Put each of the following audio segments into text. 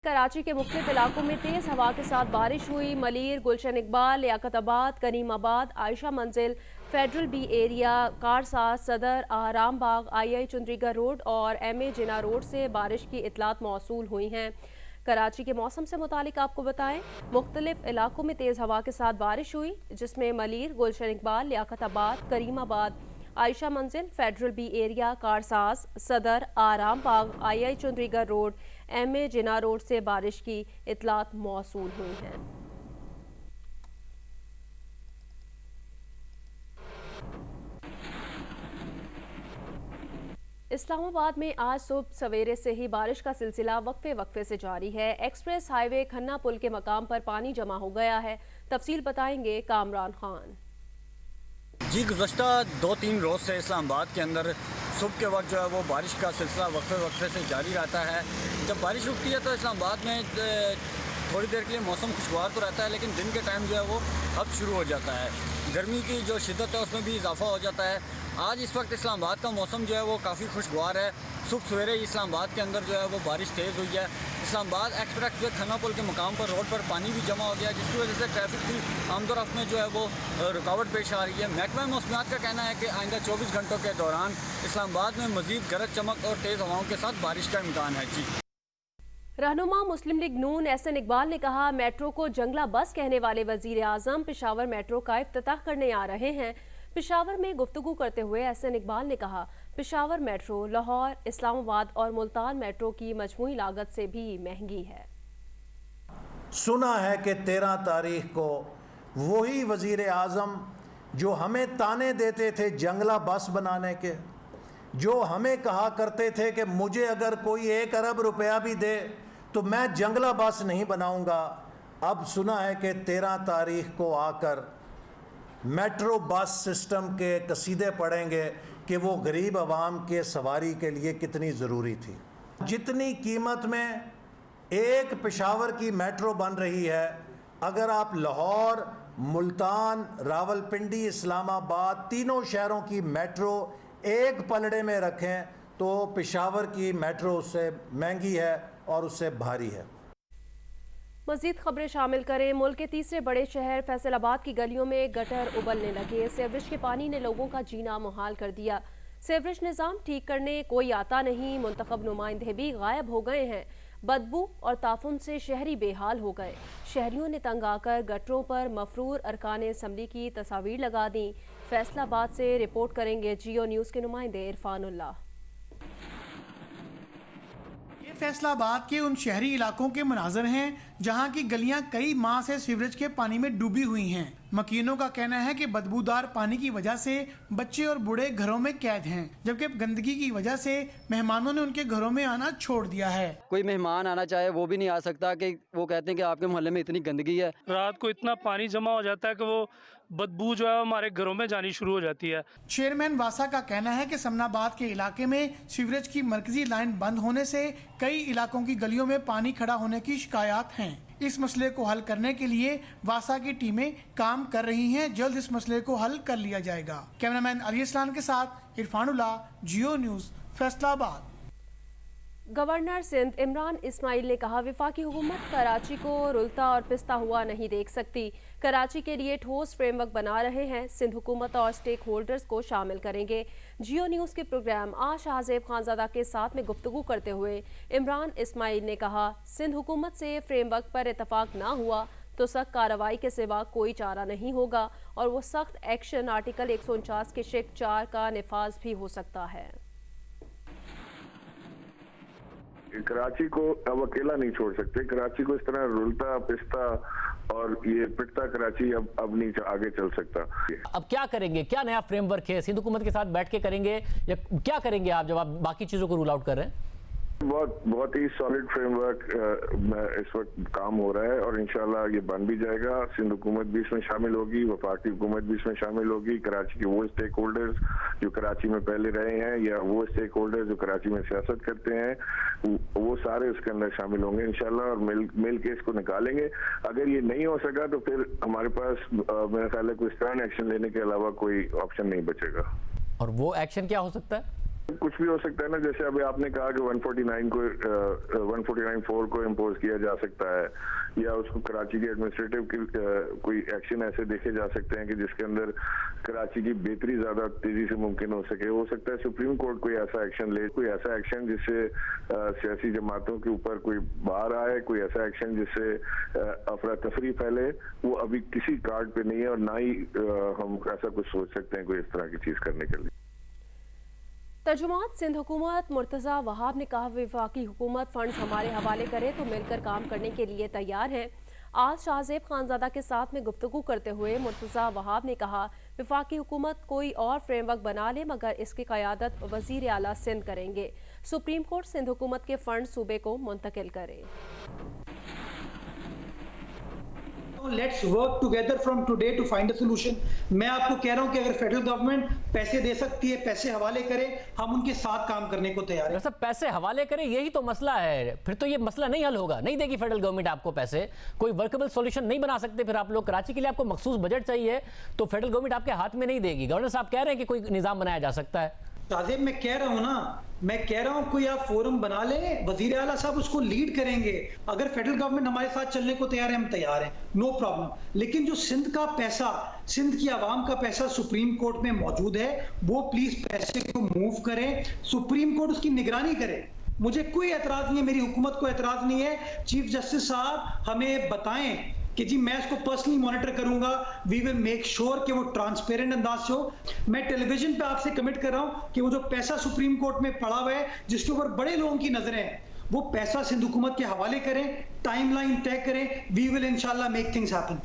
कराची के मुख्तलिफ इलाकों में तेज हवा के साथ बारिश हुई। मलीर, गुलशन इकबाल, लियाकताबाद, करीमाबाद, आयशा मंजिल, फेडरल बी एरिया, कारसाज, सदर, आराम बाग, आई चुंद्रीगढ़ रोड और MA जिना रोड से बारिश की इतलात मौसूल हुई हैं। कराची के मौसम से मुतालिक आपको बताएं, मुख्तलिफ इलाकों में तेज़ हवा के साथ बारिश हुई, जिसमें मलीर, गुलशन इकबाल, लियाकताबाद, करीमाबाद, आयशा मंजिल, फेडरल बी एरिया, कारसाज, सदर, आराम बाग, आई चुंद्रीगढ़ रोड, MA जिना रोड से बारिश की इतलात मौसूल हुई हैं। इस्लामाबाद में आज सुबह सवेरे से ही बारिश का सिलसिला वक्फे वक्फे से जारी है। एक्सप्रेस हाईवे खन्ना पुल के मकाम पर पानी जमा हो गया है। तफसील बताएंगे कामरान खान। जी, गुज़श्ता 2-3 रोज़ से इस्लामाबाद के अंदर सुबह के वक्त जो है वो बारिश का सिलसिला वक्फे वक्फे से जारी रहता है। जब बारिश रुकती है तो इस्लामाबाद में थोड़ी देर के लिए मौसम खुशगवार तो रहता है, लेकिन दिन के टाइम जो है वो अब शुरू हो जाता है। गर्मी की जो शिद्दत है उसमें भी इजाफा हो जाता है। आज इस वक्त इस्लामाबाद का मौसम जो है वो काफ़ी खुशगवार है। सुबह सवेरे इस्लामाबाद के अंदर जो है वो बारिश तेज़ हुई है। इस्लामाबाद एक्सप्रेस वे खन्ना पुल के मकाम पर रोड पर पानी भी जमा हो गया, जिसकी वजह से ट्रैफिक की आमदोरफ्त में जो है वो रुकावट पेश आ रही है। महकमा मौसमियात का कहना है कि आइंदा 24 घंटों के दौरान इस्लामाबाद में मज़ीद गरज चमक और तेज़ हवाओं के साथ बारिश का इम्कान है। जी, रहनुमा मुस्लिम लीग नून SN इकबाल ने कहा, मेट्रो को जंगला बस कहने वाले वजीर आजम पेशावर मेट्रो का इफ्तिताह करने आ रहे हैं। पेशावर में गुफ्तगू करते हुए SN इकबाल ने कहा, पेशावर मेट्रो लाहौर, इस्लामाबाद और मुल्तान मेट्रो की मजमूई लागत से भी महंगी है। सुना है कि 13 तारीख को वही वजीर आजम जो हमें ताने देते थे जंगला बस बनाने के, जो हमें कहा करते थे कि मुझे अगर कोई 1 अरब रुपया भी दे तो मैं जंगला बस नहीं बनाऊंगा, अब सुना है कि 13 तारीख को आकर मेट्रो बस सिस्टम के कसीदे पढ़ेंगे कि वो गरीब आवाम के सवारी के लिए कितनी ज़रूरी थी। जितनी कीमत में एक पेशावर की मेट्रो बन रही है, अगर आप लाहौर, मुल्तान, रावलपिंडी, इस्लामाबाद तीनों शहरों की मेट्रो एक पलड़े में रखें तो पेशावर की मेट्रो उससे महंगी है और उससे भारी है। मज़ीद खबरें शामिल करें। मुल्क के तीसरे बड़े शहर फैसलाबाद की गलियों में गटर उबलने लगे। सीवरेज के पानी ने लोगों का जीना मुहाल कर दिया। सीवरेज निज़ाम ठीक करने कोई आता नहीं। मुंतखब नुमाइंदे भी गायब हो गए हैं। बदबू और ताफुन से शहरी बेहाल हो गए। शहरियों ने तंग आकर गटरों पर मफरूर अरकान असम्बली की तस्वीर लगा दी। फैसलाबाद से रिपोर्ट करेंगे जियो न्यूज़ के नुमाइंदे इरफानुल्लाह। फैसलाबाद के उन शहरी इलाकों के मनाजर हैं जहां की गलियां कई माह से सीवरेज के पानी में डूबी हुई हैं। मकीनों का कहना है कि बदबूदार पानी की वजह से बच्चे और बूढ़े घरों में कैद हैं, जबकि गंदगी की वजह से मेहमानों ने उनके घरों में आना छोड़ दिया है। कोई मेहमान आना चाहे वो भी नहीं आ सकता कि वो कहते हैं कि आपके मोहल्ले में इतनी गंदगी है। रात को इतना पानी जमा हो जाता है कि वो बदबू जो है हमारे घरों में जानी शुरू हो जाती है। चेयरमैन वासा का कहना है कि समनाबाद के इलाके में सीवरेज की मरकजी लाइन बंद होने से कई इलाकों की गलियों में पानी खड़ा होने की शिकायत हैं। इस मसले को हल करने के लिए वासा की टीमें काम कर रही हैं। जल्द इस मसले को हल कर लिया जाएगा। कैमरामैन अली इस्लान के साथ इरफानुल्लाह, जियो न्यूज़, फैसलाबाद। गवर्नर सिंध इमरान इस्माइल ने कहा, वफाकी हुकूमत कराची को रुलता और पिसता हुआ नहीं देख सकती। कराची के लिए ठोस फ्रेमवर्क बना रहे हैं। सिंध हुकूमत और स्टेक होल्डर्स को शामिल करेंगे। जियो न्यूज़ के प्रोग्राम आज शाहजेब खानजादा के साथ में गुफ्तगू करते हुए इमरान इस्माइल ने कहा, सिंध हुकूमत से फ्रेमवर्क पर इतफाक ना हुआ तो सख्त कार्रवाई के सिवा कोई चारा नहीं होगा और वो सख्त एक्शन आर्टिकल 149 के शिक 4 का निफाज भी हो सकता है। कराची को अब अकेला नहीं छोड़ सकते। कराची को इस तरह रुलता पिसता और ये पिटता कराची अब नहीं आगे चल सकता। अब क्या करेंगे, क्या नया फ्रेमवर्क है? सिंध हुकूमत के साथ बैठ के करेंगे या क्या करेंगे आप जब आप बाकी चीजों को रूल आउट कर रहे हैं? बहुत ही सॉलिड फ्रेमवर्क इस वक्त काम हो रहा है और इंशाल्लाह ये बन भी जाएगा। सिंध हुकूमत भी इसमें शामिल होगी, वफाकी हुकूमत भी इसमें शामिल होगी। कराची के वो स्टेक होल्डर्स जो कराची में पहले रहे हैं या वो स्टेक होल्डर्स जो कराची में सियासत करते हैं वो सारे उसके अंदर शामिल होंगे इंशाल्लाह और मिल के इसको निकालेंगे। अगर ये नहीं हो सका तो फिर हमारे पास मेरा ख्याल है कोई स्टर्न एक्शन लेने के अलावा कोई ऑप्शन नहीं बचेगा। और वो एक्शन क्या हो सकता है? कुछ भी हो सकता है ना, जैसे अभी आपने कहा कि 149(4) को इम्पोज किया जा सकता है, या उसको कराची के एडमिनिस्ट्रेटिव की कोई एक्शन ऐसे देखे जा सकते हैं कि जिसके अंदर कराची की बेहतरी ज्यादा तेजी से मुमकिन हो सके। हो सकता है सुप्रीम कोर्ट कोई ऐसा एक्शन ले, कोई ऐसा एक्शन जिससे सियासी जमातों के ऊपर कोई बाहर आए, कोई ऐसा एक्शन जिससे अफरा तफरी फैले, वो अभी किसी कार्ड पे नहीं है, और ना ही हम ऐसा कुछ सोच सकते हैं कोई इस तरह की चीज करने के लिए। तर्जुमान सिंध हुकूमत मुर्तज़ा वहाब ने कहा, वफाकी हुकूमत फंड्स हमारे हवाले करे तो मिलकर काम करने के लिए तैयार हैं। आज शाहजेब खानजादा के साथ में गुफ्तगू करते हुए मुर्तज़ा वहाब ने कहा, वफाकी हुकूमत कोई और फ्रेमवर्क बना ले मगर इसकी क़यादत वज़ीर आला सिंध करेंगे। सुप्रीम कोर्ट सिंध हुकूमत के फंड सूबे को मुंतकिल करे। Let's work together from today to find a solution. मैं आपको कह रहा हूं कि अगर फेडरल गवर्नमेंट पैसे दे सकती है, पैसे हवाले करे, हम उनके साथ काम करने को तैयार हैं। सब पैसे हवाले करें, यही तो मसला है। फिर तो ये मसला नहीं हल होगा। नहीं देगी फेडरल गवर्नमेंट आपको पैसे, कोई वर्केबल सॉल्यूशन नहीं बना सकते। फिर आप लोग कराची के लिए आपको मखसूस बजट चाहिए तो फेडरल गवर्नमेंट आपके हाथ में नहीं देगी। गवर्नर साहब कह रहे हैं कि कोई निजाम बनाया जा सकता है। शाहजेब मैं कह रहा हूं ना, मैं कह रहा हूं कोई आप फोरम बना ले, वजीर आला साहब उसको लीड करेंगे। अगर फेडरल गवर्नमेंट हमारे साथ चलने को तैयार है, हम तैयार हैं, नो प्रॉब्लम। लेकिन जो सिंध का पैसा, सिंध की आवाम का पैसा सुप्रीम कोर्ट में मौजूद है, वो प्लीज पैसे को मूव करें, सुप्रीम कोर्ट उसकी निगरानी करे। मुझे कोई एतराज नहीं है, मेरी हुकूमत को एतराज नहीं है। चीफ जस्टिस साहब हमें बताएं कि जी मैं इसको पर्सनली मॉनिटर करूंगा, वी विल मेक श्योर कि वो ट्रांसपेरेंट अंदाज से हो। मैं टेलीविजन पे आपसे कमिट कर रहा हूं कि वो जो पैसा सुप्रीम कोर्ट में पड़ा हुआ है, जिसके ऊपर बड़े लोगों की नजरें हैं, वो पैसा सिंध हुकूमत के हवाले करें, टाइमलाइन तय करें, वी विल इंशाल्लाह make things happen.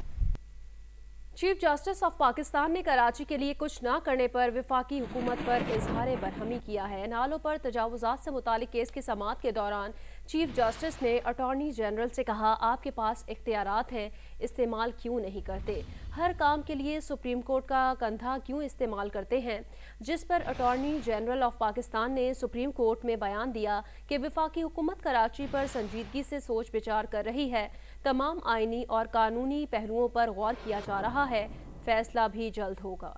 Chief justice of Pakistan ने कराची के लिए कुछ ना करने पर वफाकी हुकूमत पर इजहार बरहमी किया है। नालों पर तजावुजात से मुतालिक केस की समाअत के दौरान चीफ जस्टिस ने अटॉर्नी जनरल से कहा, आपके पास इख्तियारात हैं, इस्तेमाल क्यों नहीं करते? हर काम के लिए सुप्रीम कोर्ट का कंधा क्यों इस्तेमाल करते हैं? जिस पर अटॉर्नी जनरल ऑफ पाकिस्तान ने सुप्रीम कोर्ट में बयान दिया कि वफाकी हुकूमत कराची पर संजीदगी से सोच विचार कर रही है, तमाम आइनी और कानूनी पहलुओं पर गौर किया जा रहा है, फैसला भी जल्द होगा।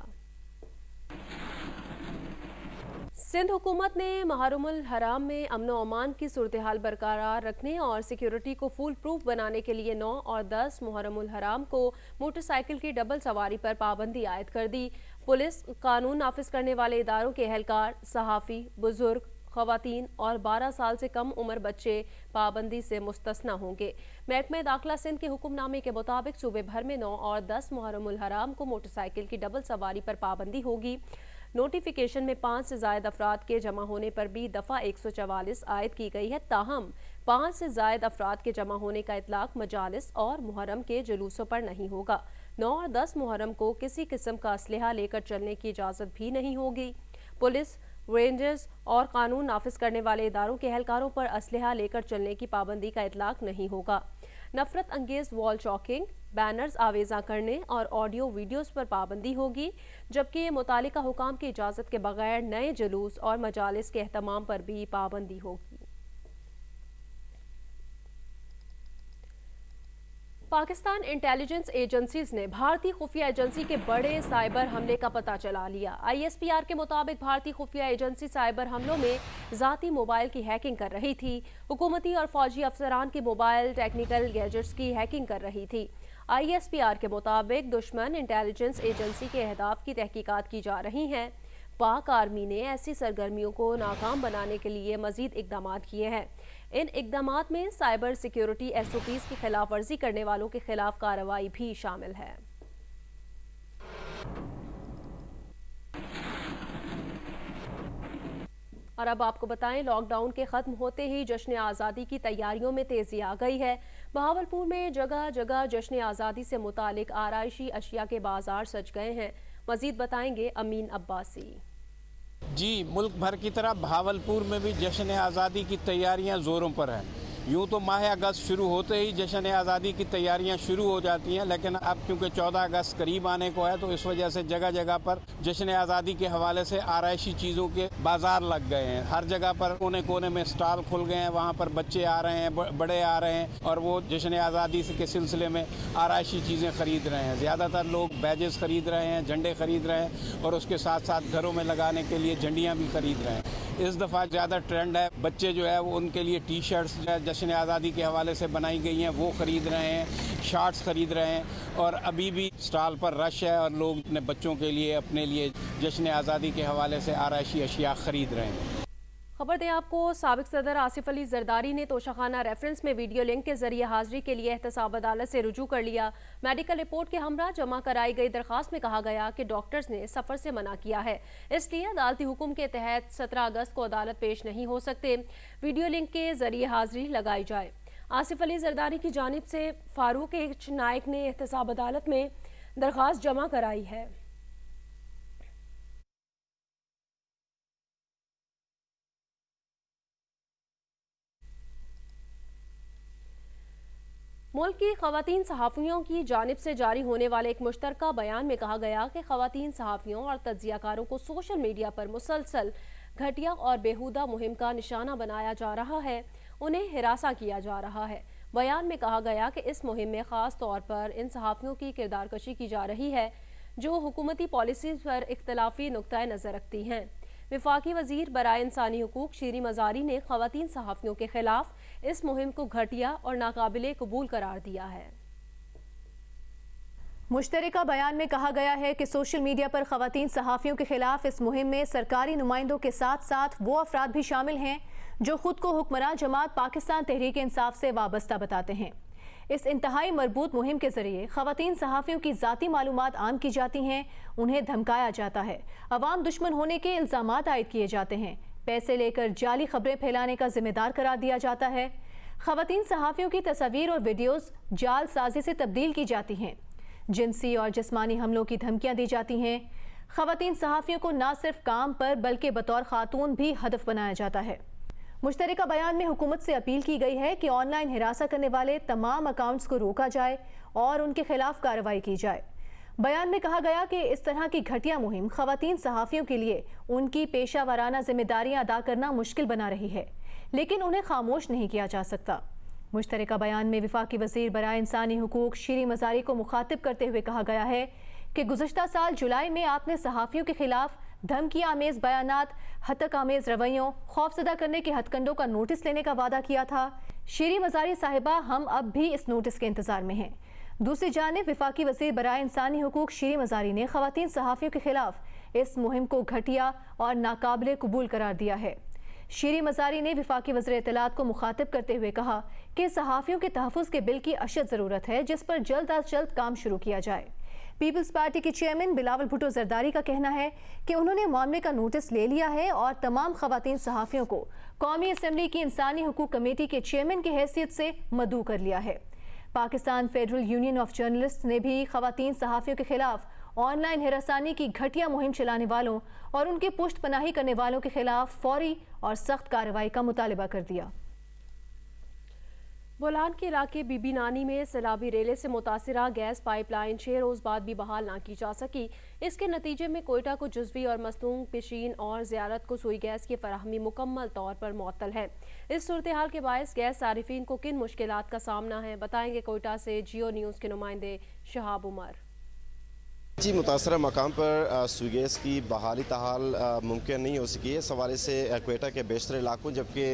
सिंध हुकूमत ने महरमुल हराम में अमन व अमान की सूरत हाल बरकरार रखने और सिक्योरिटी को फुल प्रूफ बनाने के लिए 9 और 10 मुहर्रमुल हराम को मोटरसाइकिल की डबल सवारी पर पाबंदी आयद कर दी। पुलिस, कानून नाफिज करने वाले इदारों के एहलकार, सहाफ़ी, बुजुर्ग, ख़वातीन और 12 साल से कम उम्र बच्चे पाबंदी से मुस्तस्ना होंगे। महकमा दाखिला सिंध के हुक्मनामे के मुताबिक सूबे भर में 9 और 10 मुहर्रमुल हराम को मोटरसाइकिल की डबल सवारी पर पाबंदी होगी। नोटिफिकेशन में 5 से ज़ायद अफराद के जमा होने पर भी दफ़ा 144 आयद की गई है। ताहम 5 से ज़ायद अफराद के जमा होने का इतलाक मजालिस और मुहर्रम के जुलूसों पर नहीं होगा। 9 और 10 मुहर्रम को किसी किस्म का असलहा लेकर चलने की इजाज़त भी नहीं होगी। पुलिस, रेंजर्स और कानून नाफिज करने वाले इदारों के एहलकारों पर असलहा लेकर चलने की पाबंदी का इतलाक नहीं होगा। नफरत अंगेज वॉल चॉकिंग, बैनर्स आवेजा करने और ऑडियो वीडियोस पर पाबंदी होगी, जबकि मुतालिका हुकाम की इजाज़त के बगैर नए जुलूस और मजालिस के एहतमाम पर भी पाबंदी होगी। पाकिस्तान इंटेलिजेंस एजेंसीज ने भारतीय खुफिया एजेंसी के बड़े साइबर हमले का पता चला लिया। ISPR के मुताबिक भारतीय खुफिया एजेंसी साइबर हमलों में ज़ाती मोबाइल की हैकिंग कर रही थी। हुकूमती और फौजी अफसरान के मोबाइल टेक्निकल गैजेट्स की हैकिंग कर रही थी। ISPR के मुताबिक दुश्मन इंटेलिजेंस एजेंसी के अहदाफ की तहकीकात की जा रही हैं। पाक आर्मी ने ऐसी सरगर्मियों को नाकाम बनाने के लिए मजीद इकदाम किए हैं। इन इकदामात में साइबर सिक्योरिटी SOPs की खिलाफ वर्जी करने वालों के खिलाफ कार्रवाई भी शामिल है। और अब आपको बताएं, लॉकडाउन के खत्म होते ही जश्न आज़ादी की तैयारियों में तेजी आ गई है। बहावलपुर में जगह जगह जश्न आज़ादी से मुतालिक आराइशी अशिया के बाजार सज गए हैं। मजीद बताएंगे अमीन अब्बासी। जी, मुल्क भर की तरह बहावलपुर में भी जश्न आज़ादी की तैयारियां ज़ोरों पर हैं। यूँ तो माह अगस्त शुरू होते ही जश्न आज़ादी की तैयारियां शुरू हो जाती हैं, लेकिन अब क्योंकि 14 अगस्त करीब आने को है तो इस वजह से जगह जगह पर जश्न आज़ादी के हवाले से आराइशी चीज़ों के बाज़ार लग गए हैं। हर जगह पर कोने कोने में स्टॉल खुल गए हैं, वहाँ पर बच्चे आ रहे हैं, बड़े आ रहे हैं और वो जश्न आज़ादी के सिलसिले में आराइशी चीज़ें ख़रीद रहे हैं। ज़्यादातर लोग बैजेस ख़रीद रहे हैं, झंडे ख़रीद रहे हैं और उसके साथ साथ घरों में लगाने के लिए झंडियाँ भी ख़रीद रहे हैं। इस दफ़ा ज़्यादा ट्रेंड है, बच्चे जो है वो उनके लिए टी शर्ट्स जश्न आज़ादी के हवाले से बनाई गई हैं वो ख़रीद रहे हैं, शॉर्ट्स ख़रीद रहे हैं और अभी भी स्टॉल पर रश है और लोग अपने बच्चों के लिए, अपने लिए जश्न आज़ादी के हवाले से आराइशी अशिया ख़रीद रहे हैं। खबर दें आपको, साबिक सदर आसिफ अली जरदारी ने तोशाखाना रेफरेंस में वीडियो लिंक के जरिए हाजिरी के लिए एहतसाब अदालत से रुजू कर लिया। मेडिकल रिपोर्ट के हमरा जमा कराई गई दरखास्त में कहा गया कि डॉक्टर्स ने सफ़र से मना किया है, इसलिए अदालती हुक्म के तहत 17 अगस्त को अदालत पेश नहीं हो सकते। वीडियो लिंक के जरिए हाजिरी लगाई जाए। आसिफ अली जरदारी की जानिब से फारूक एच नाइक ने एहतसाब अदालत में दरखास्त जमा कराई है। मुल्क की ख़वातीन सहाफ़ियों की जानिब से जारी होने वाले एक मुश्तरका बयान में कहा गया कि ख़वातीन सहाफ़ियों और तज्ज़ियाकारों को सोशल मीडिया पर मुसलसल घटिया और बेहुदा मुहिम का निशाना बनाया जा रहा है, उन्हें हिरासा किया जा रहा है। बयान में कहा गया कि इस मुहिम में ख़ास तौर पर इन सहाफ़ियों की किरदार कशी की जा रही है जो हुकूमती पॉलिसी पर इख्तलाफी नुक्ता नज़र रखती हैं। वफाकी वज़ीर बराए इंसानी हुकूक शीरी मज़ारी ने ख़वातीन सहाफ़ियों के खिलाफ इस मुहिम को घटिया और नाकाबिले कबूल करार दिया है। मुश्तरका बयान में कहा गया है कि सोशल मीडिया पर ख़वातीन सहाफ़ियों के खिलाफ इस मुहिम में सरकारी नुमाइंदों के साथ साथ वो अफराद भी शामिल हैं जो खुद को हुक्मरान जमात पाकिस्तान तहरीक इंसाफ से वाबस्ता बताते हैं। इस इंतहाई मरबूत मुहिम के जरिए ख़वातीन सहाफ़ियों की ज़ाती मालूमात आम की जाती हैं, उन्हें धमकाया जाता है, अवाम दुश्मन होने के इल्ज़ामात आयद किए जाते हैं, पैसे लेकर जाली खबरें फैलाने का जिम्मेदार करार दिया जाता है। ख़वातीन सहाफ़ियों की तस्वीर और वीडियोज़ जाल साजी से तब्दील की जाती हैं, जिनसी और जिस्मानी हमलों की धमकियाँ दी जाती हैं। ख़वातीन सहाफ़ियों को न सिर्फ काम पर बल्कि बतौर खातून भी हदफ बनाया जाता है। मुश्तरका बयान में हुकूमत से अपील की गई है कि ऑनलाइन हिरासा करने वाले तमाम अकाउंट्स को रोका जाए और उनके खिलाफ कार्रवाई की जाए। बयान में कहा गया कि इस तरह की घटिया मुहिम ख़वातीन सहाफ़ियों के लिए उनकी पेशा वाराना जिम्मेदारियाँ अदा करना मुश्किल बना रही है, लेकिन उन्हें खामोश नहीं किया जा सकता। मुश्तरका बयान में वफाकी वज़ीर बराए इंसानी हुकूक शीरी मज़ारी को मुखातिब करते हुए कहा गया है कि गुज़श्ता साल जुलाई में आपने सहाफ़ियों के खिलाफ धमकी आमेज़ बयानात, हतक आमेज़ रवैयों, खौफजदा करने के हथकंडों का नोटिस लेने का वादा किया था। शीरी मज़ारी साहिबा, हम अब भी इस नोटिस के इंतज़ार में हैं। दूसरी जानिब वफाकी वज़ीर बराए इंसानी हुकूक शीरी मज़ारी ने ख़वातीन सहाफ़ियों के खिलाफ इस मुहिम को घटिया और नाकाबिले कबूल करार दिया है। शीरी मज़ारी ने वफाकी वज़ीर इत्तलात को मुखातिब करते हुए कहा कि सहाफ़ियों के तहफ़्फ़ुज़ के बिल की अशद ज़रूरत है, जिस पर जल्द अज जल्द काम शुरू किया जाए। पीपल्स पार्टी के चेयरमैन बिलावल भुट्टो जरदारी का कहना है कि उन्होंने मामले का नोटिस ले लिया है और तमाम ख़वातीन सहाफ़ियों को कौमी असम्बली की इंसानी हुकूक कमेटी के चेयरमैन की हैसियत से मदऊ कर लिया है। Pakistan federal union of journalist ने भी ख़वातीन सहाफ़ियों के खिलाफ ऑनलाइन हिरासानी की घटिया मुहिम चलाने वालों और उनकी पुष्ट पनाही करने वालों के खिलाफ फौरी और सख्त कार्रवाई का मुतालबा कर दिया। बोलान के इलाके बीबी नानी में सैलाबी रेले से मुतासिरा गैस पाइपलाइन 6 रोज़ बाद भी बहाल ना की जा सकी। इसके नतीजे में कोयटा को जुज़वी और मसनून पेशीन और ज़ियारत को सुई गैस की फराहमी मुकम्मल तौर पर मुअत्तल है। इस सूरत हाल के बायस गैस सारिफीन को किन मुश्किलात का सामना है, बताएंगे कोयटा से जियो न्यूज़ के नुमाइंदे शहाब उमर। जी, मुतासरा मकाम पर सुई गैस की बहाली ताहाल मुमकिन नहीं हो सकी है। इस हवाले से कोयटा के बेशतर इलाकों जबकि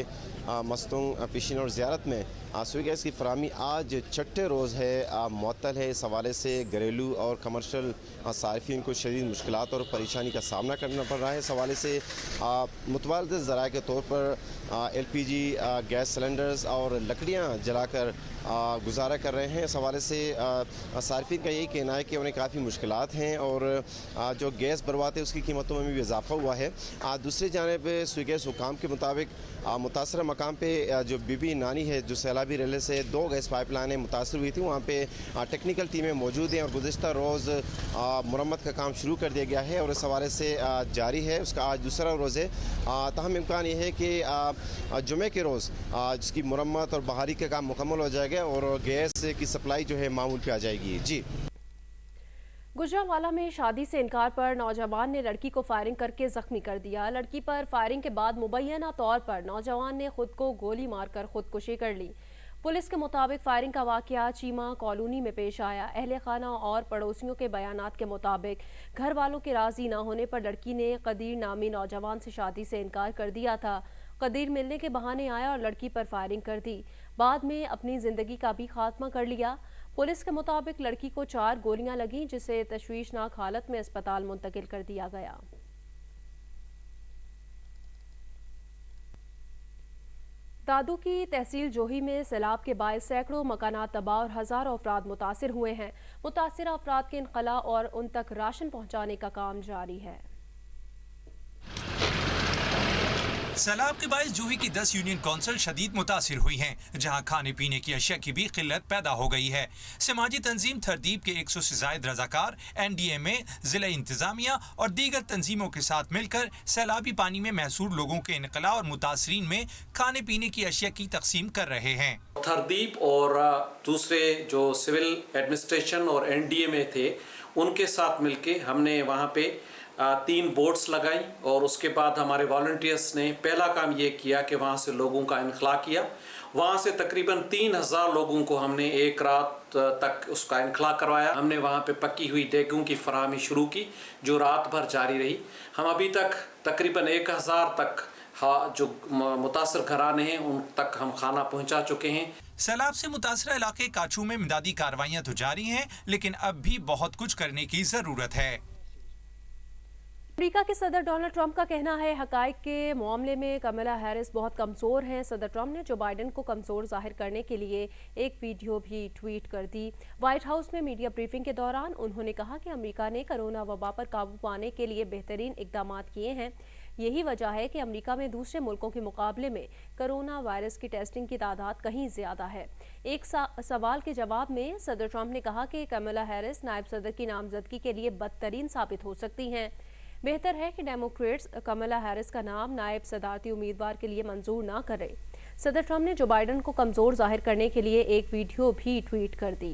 मस्तूंग पेशीन और ज़ियारत में सुई गैस की फराहमी आज छठे रोज़ है मुअत्तल है। इस हवाले से घरेलू और कमर्शल सारिफीन को शदीद मुश्किलात और परेशानी का सामना करना पड़ रहा है। इस हवाले से मुतबादिल ज़राए के तौर पर LPG गैस सिलेंडर्स और लकड़ियाँ जलाकर गुजारा कर रहे हैं। इस हवाले से सारिफीन का यही कहना है कि उन्हें काफ़ी मुश्किलात हैं और जो गैस बर्बाद है उसकी कीमतों में भी इजाफा हुआ है। दूसरी जानिब सुई गैस हुकाम के मुताबिक मुतासरा मकाम पे जो बीबी नानी है जो सैलाब सैलाबी रेले से 2 गैस पाइपलाइनें मुतासर हुई थी। वहाँ पे टेक्निकल टीमें मौजूद हैं और गुज़िश्ता रोज़ मुरम्मत का काम शुरू कर दिया गया है और इस हवाले से जारी है। उसका आज दूसरा रोज़ है। ताहम इम्कान ये है कि जुमे के रोज़ जिसकी मुरम्मत और बहाली का काम मुकम्मल हो जाएगा और गैस की सप्लाई जो है मामूल पे आ जाएगी। जी। गुजरांवाला में शादी से इनकार पर नौजवान ने लड़की को फायरिंग करके जख्मी कर दिया। लड़की पर फायरिंग के बाद मुबैना तौर पर नौजवान ने खुद को गोली मारकर खुदकुशी कर ली। पुलिस के मुताबिक फायरिंग का वाकया चीमा कॉलोनी में पेश आया। अहले खाना और पड़ोसियों के बयानात के मुताबिक घर वालों के राजी न होने पर लड़की ने कदीर नामी नौजवान से शादी से इनकार कर दिया था। कदीर मिलने के बहाने आया और लड़की पर फायरिंग कर दी। बाद में अपनी जिंदगी का भी खात्मा कर लिया। पुलिस के मुताबिक लड़की को 4 गोलियां लगीं, जिसे तशवीशनाक हालत में अस्पताल मुंतकिल कर दिया गया। दादू की तहसील जोही में सैलाब के बायस सैकड़ों मकानात तबाह और हजारों अफराद मुतासिर हुए हैं। मुतासिर अफराद के इनकला और उन तक राशन पहुंचाने का काम जारी है। सैलाब के बायस जूही की 10 यूनियन काउंसिल शदीद मुतासिर हुई हैं, जहां खाने पीने की अशिया की भी किल्लत पैदा हो गई है। समाजी तंजीम थरदीब के 100 से जायद रजाकार, NDMA, जिला इंतजामिया और दीगर तंजीमों के साथ मिलकर सैलाबी पानी में महसूर लोगों के इनकला और मुतासरीन में खाने पीने की अशिया की तकसीम कर रहे हैं। थरदीब और दूसरे जो सिविल एडमिनिस्ट्रेशन और NDMA थे, उनके साथ मिलके हमने वहाँ पे 3 बोट्स लगाई और उसके बाद हमारे वॉलंटियर्स ने पहला काम ये किया कि वहाँ से लोगों का इनखला किया। वहाँ से तकरीबन 3000 लोगों को हमने एक रात तक उसका इनखला करवाया। हमने वहाँ पे पकी हुई देगों की फराहमी शुरू की, जो रात भर जारी रही। हम अभी तक तकरीबन 1000 तक जो मुतासर घराने हैं उन तक हम खाना पहुँचा चुके हैं। सैलाब से मुतासरा इलाके काचू में इमदादी कार्रवाइयाँ तो जारी हैं, लेकिन अब भी बहुत कुछ करने की ज़रूरत है। अमेरिका के सदर डोनाल्ड ट्रंप का कहना है हकाइक के मामले में कमला हैरिस बहुत कमज़ोर हैं। सदर ट्रंप ने जो बाइडेन को कमज़ोर जाहिर करने के लिए एक वीडियो भी ट्वीट कर दी। व्हाइट हाउस में मीडिया ब्रीफिंग के दौरान उन्होंने कहा कि अमेरिका ने कोरोना वबा पर काबू पाने के लिए बेहतरीन इकदाम किए हैं। यही वजह है कि अमेरिका में दूसरे मुल्कों के मुकाबले में कोरोना वायरस की टेस्टिंग की तादाद कहीं ज़्यादा है। एक सवाल के जवाब में सदर ट्रंप ने कहा कि कमला हैरिस नायब सदर की नामजदगी के लिए बदतरीन साबित हो सकती हैं। बेहतर है कि डेमोक्रेट्स कमला हैरिस का नाम नायब सदारती उम्मीदवार के लिए मंजूर ना करें। सदर ट्रंप ने जो बाइडेन को कमज़ोर जाहिर करने के लिए एक वीडियो भी ट्वीट कर दी।